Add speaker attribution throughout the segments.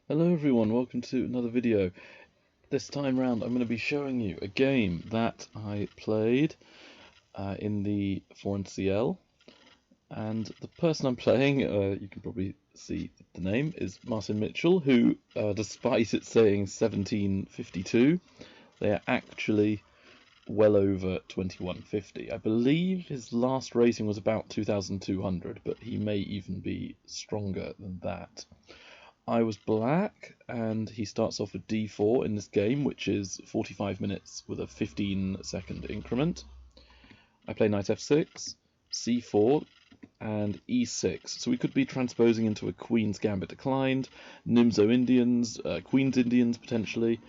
Speaker 1: Hello everyone, welcome to another video. This time round I'm going to be showing you a game that I played in the 4NCL, and the person I'm playing, you can probably see the name, is Martin Mitchell, who, despite it saying 1752, they are actually well over 2150. I believe his last rating was about 2200, but he may even be stronger than that. I was black, and he starts off with d4 in this game, which is 45 minutes with a 15-second increment. I play knight f6, c4, and e6. So we could be transposing into a queen's gambit declined, Nimzo Indians, queen's Indians potentially.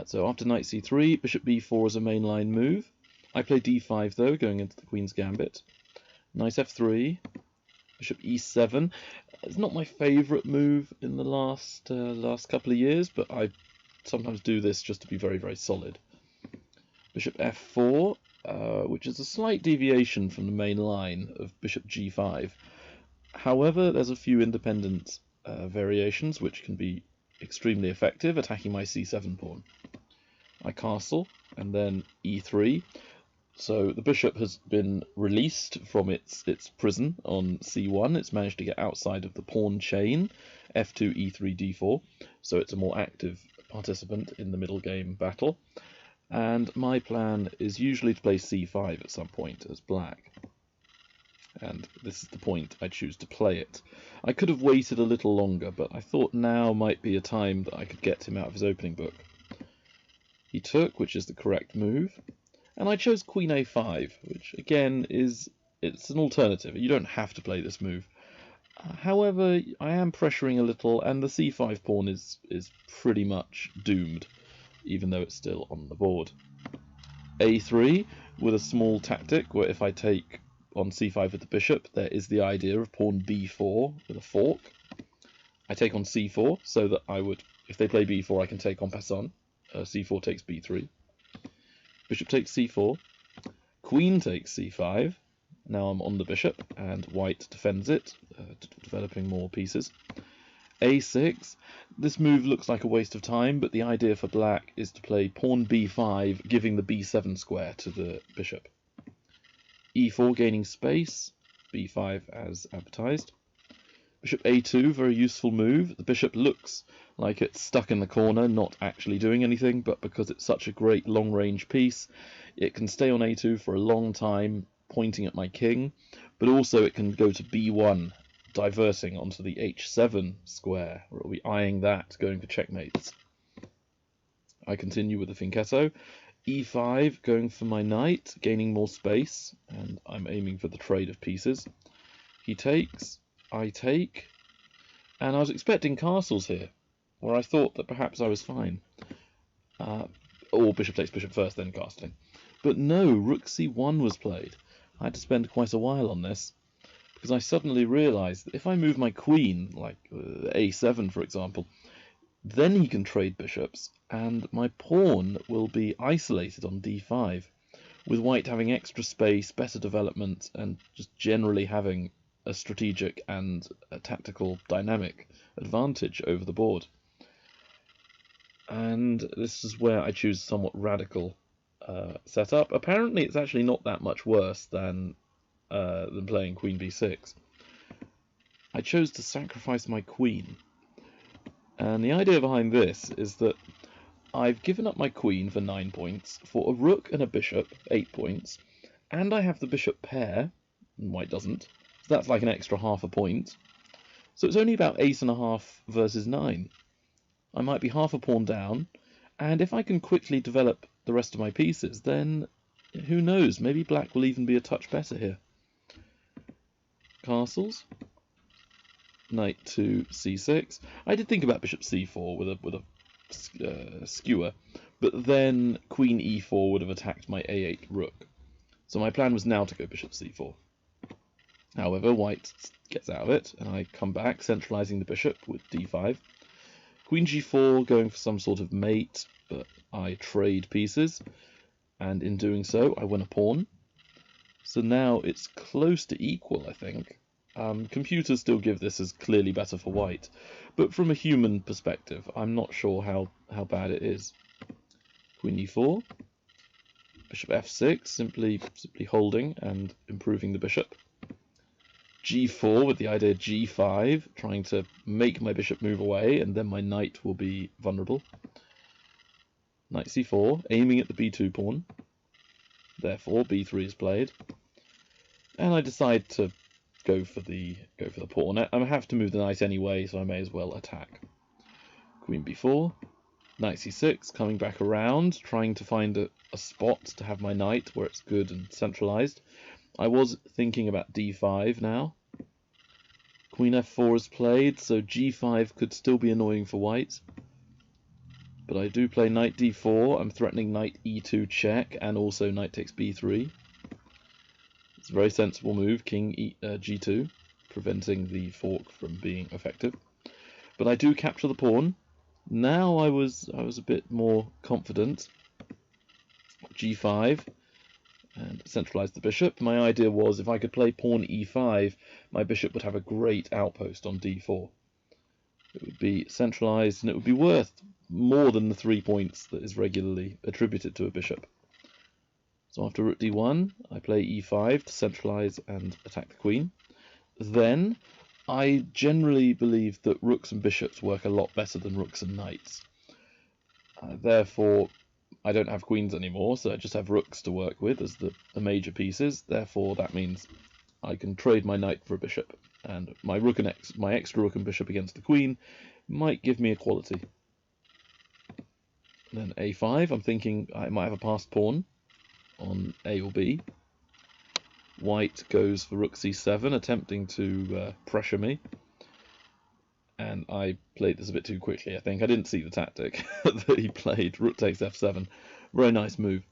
Speaker 1: So after knight c3, bishop b4 is a mainline move. I play d5 though, going into the queen's gambit. Knight f3, bishop e7. It's not my favourite move in the last couple of years, but I sometimes do this just to be very, very solid. Bishop f4, which is a slight deviation from the main line of bishop g5. However, there's a few independent variations which can be extremely effective, attacking my c7 pawn. I castle, and then e3. So the bishop has been released from its prison on c1. It's managed to get outside of the pawn chain, f2, e3, d4. So it's a more active participant in the middle game battle. And my plan is usually to play c5 at some point as black. And this is the point I choose to play it. I could have waited a little longer, but I thought now might be a time that I could get him out of his opening book. He took, which is the correct move. And I chose queen a5, which again it's an alternative. You don't have to play this move. However, I am pressuring a little, and the c5 pawn is pretty much doomed, even though it's still on the board. a3 with a small tactic where if I take on c5 with the bishop, there is the idea of pawn b4 with a fork. I take on c4 so that I would, if they play b4, I can take en passant. c4 takes b3. Bishop takes c4, queen takes c5, now I'm on the bishop, and white defends it, developing more pieces. a6, this move looks like a waste of time, but the idea for black is to play pawn b5, giving the b7 square to the bishop. e4 gaining space, b5 as advertised. Bishop a2, very useful move. The bishop looks like it's stuck in the corner, not actually doing anything, but because it's such a great long-range piece, it can stay on a2 for a long time, pointing at my king, but also it can go to b1, diverting onto the h7 square, where it'll be eyeing that, going for checkmates. I continue with the fianchetto. e5, going for my knight, gaining more space, and I'm aiming for the trade of pieces. He takes, I take, and I was expecting castles here, where I thought that perhaps I was fine. Or bishop takes bishop first, then castling. But no, rook c1 was played. I had to spend quite a while on this, because I suddenly realised that if I move my queen, like a7 for example, then he can trade bishops, and my pawn will be isolated on d5, with white having extra space, better development, and just generally having a strategic and a tactical dynamic advantage over the board. And this is where I choose a somewhat radical setup. Apparently it's actually not that much worse than playing queen b6. I chose to sacrifice my queen, and the idea behind this is that I've given up my queen for 9 points, for a rook and a bishop, 8 points, and I have the bishop pair, and white doesn't. So that's like an extra half a point. So it's only about 8.5 versus 9. I might be half a pawn down, and if I can quickly develop the rest of my pieces, then who knows, maybe black will even be a touch better here. Castles. Knight to c6. I did think about bishop c4 with a skewer, but then queen e4 would have attacked my a8 rook. So my plan was now to go bishop c4. However, white gets out of it, and I come back, centralizing the bishop with d5. Queen g4, going for some sort of mate, but I trade pieces, and in doing so, I win a pawn. So now it's close to equal, I think. Computers still give this as clearly better for white, but from a human perspective, I'm not sure how bad it is. Queen e4, bishop f6, simply holding and improving the bishop. g4 with the idea g5, trying to make my bishop move away, and then my knight will be vulnerable. Knight c4, aiming at the b2 pawn. Therefore, b3 is played, and I decide to go for the pawn. I have to move the knight anyway, so I may as well attack. Queen b4, knight c6, coming back around, trying to find a spot to have my knight where it's good and centralized. I was thinking about d5 now. Queen f4 is played, so g5 could still be annoying for white. But I do play knight d4. I'm threatening knight e2 check, and also knight takes b3. It's a very sensible move, king g2, preventing the fork from being effective. But I do capture the pawn. Now I was a bit more confident. g5 and centralize the bishop. My idea was if I could play pawn e5, my bishop would have a great outpost on d4. It would be centralized and it would be worth more than the 3 points that is regularly attributed to a bishop. So after rook d1, I play e5 to centralize and attack the queen. Then, I generally believe that rooks and bishops work a lot better than rooks and knights. Therefore, I don't have queens anymore, so I just have rooks to work with as the major pieces. Therefore, that means I can trade my knight for a bishop, and my extra rook and bishop against the queen might give me equality. Then a5, I'm thinking I might have a passed pawn on a or b. White goes for rook c7, attempting to pressure me. And I played this a bit too quickly, I think. I didn't see the tactic that he played. Rook takes f7. Very nice move.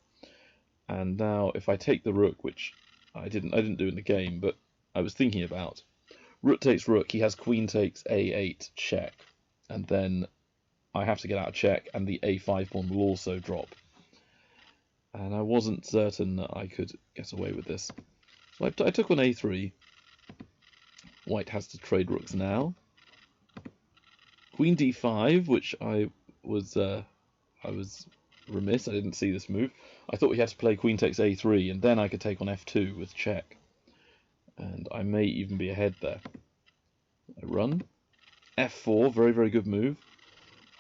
Speaker 1: And now if I take the rook, which I didn't do in the game, but I was thinking about. Rook takes rook, he has queen takes a8 check. And then I have to get out of check, and the a5 pawn will also drop. And I wasn't certain that I could get away with this. So I took on a3. White has to trade rooks now. Queen d5, which I was remiss. I didn't see this move. I thought he had to play queen takes a3, and then I could take on f2 with check. And I may even be ahead there. I run. f4, very, very good move.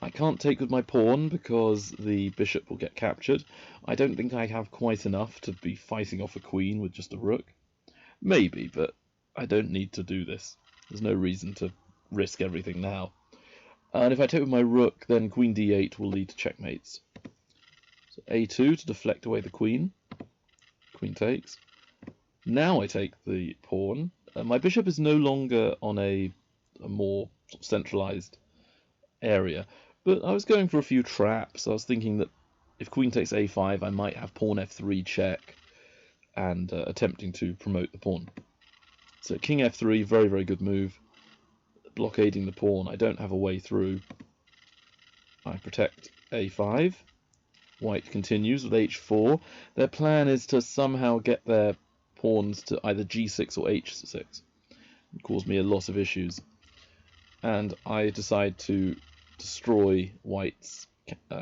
Speaker 1: I can't take with my pawn because the bishop will get captured. I don't think I have quite enough to be fighting off a queen with just a rook. Maybe, but I don't need to do this. There's no reason to risk everything now. And if I take with my rook, then queen d8 will lead to checkmates. So a2 to deflect away the queen. Queen takes. Now I take the pawn. My bishop is no longer on a more sort of centralized area. But I was going for a few traps. I was thinking that if queen takes a5, I might have pawn f3 check and attempting to promote the pawn. So king f3, very, very good move. Blockading the pawn. I don't have a way through. I protect a5. White continues with h4. Their plan is to somehow get their pawns to either g6 or h6. It caused me a lot of issues. And I decide to destroy White's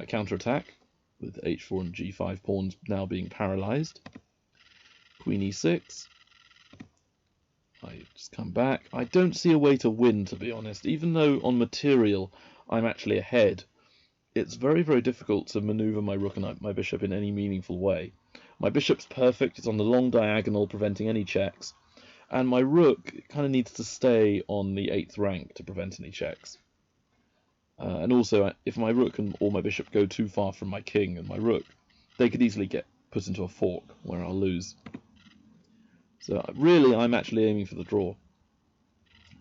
Speaker 1: counterattack with h4 and g5 pawns now being paralyzed. Queen e6. I just come back. I don't see a way to win, to be honest. Even though on material I'm actually ahead, it's very, very difficult to maneuver my rook and my bishop in any meaningful way. My bishop's perfect. It's on the long diagonal, preventing any checks. And my rook kind of needs to stay on the 8th rank to prevent any checks. And also, if my rook or my bishop go too far from my king and my rook, they could easily get put into a fork where I'll lose. So really, I'm actually aiming for the draw.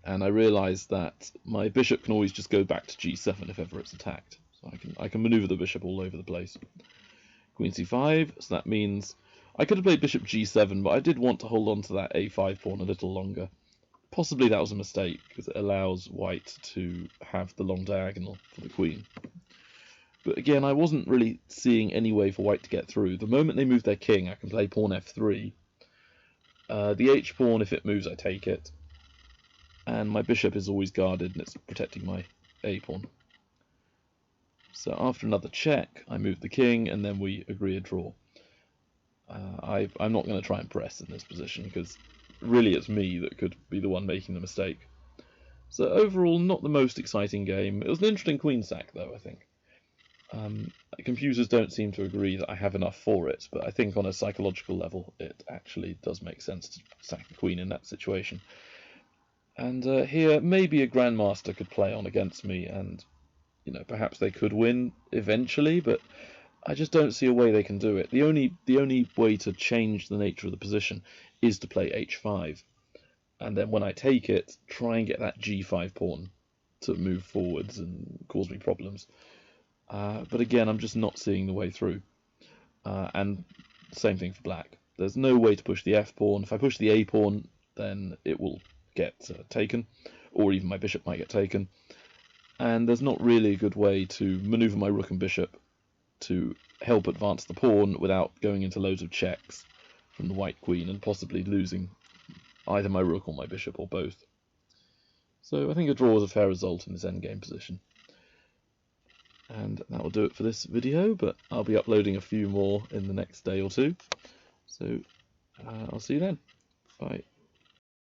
Speaker 1: And I realise that my bishop can always just go back to g7 if ever it's attacked. So I can maneuver the bishop all over the place. Queen c5, so that means I could have played bishop g7, but I did want to hold on to that a5 pawn a little longer. Possibly that was a mistake, because it allows white to have the long diagonal for the queen. But again, I wasn't really seeing any way for white to get through. The moment they move their king, I can play pawn f3. The h-pawn, if it moves, I take it. and my bishop is always guarded and it's protecting my a-pawn. So after another check, I move the king, and then we agree a draw. I'm not going to try and press in this position, because really it's me that could be the one making the mistake. So overall, not the most exciting game. It was an interesting queen sack, though, I think. Computers don't seem to agree that I have enough for it, but I think on a psychological level it actually does make sense to sack the queen in that situation. And here, maybe a grandmaster could play on against me, and perhaps they could win eventually, but I just don't see a way they can do it. The only way to change the nature of the position is to play h5, and then when I take it, try and get that g5 pawn to move forwards and cause me problems. But again, I'm just not seeing the way through. And same thing for black. There's no way to push the f pawn. If I push the a pawn, then it will get taken, or even my bishop might get taken. And there's not really a good way to maneuver my rook and bishop to help advance the pawn without going into loads of checks from the white queen and possibly losing either my rook or my bishop or both. So I think a draw is a fair result in this endgame position. And that will do it for this video, but I'll be uploading a few more in the next day or two. So I'll see you then. Bye.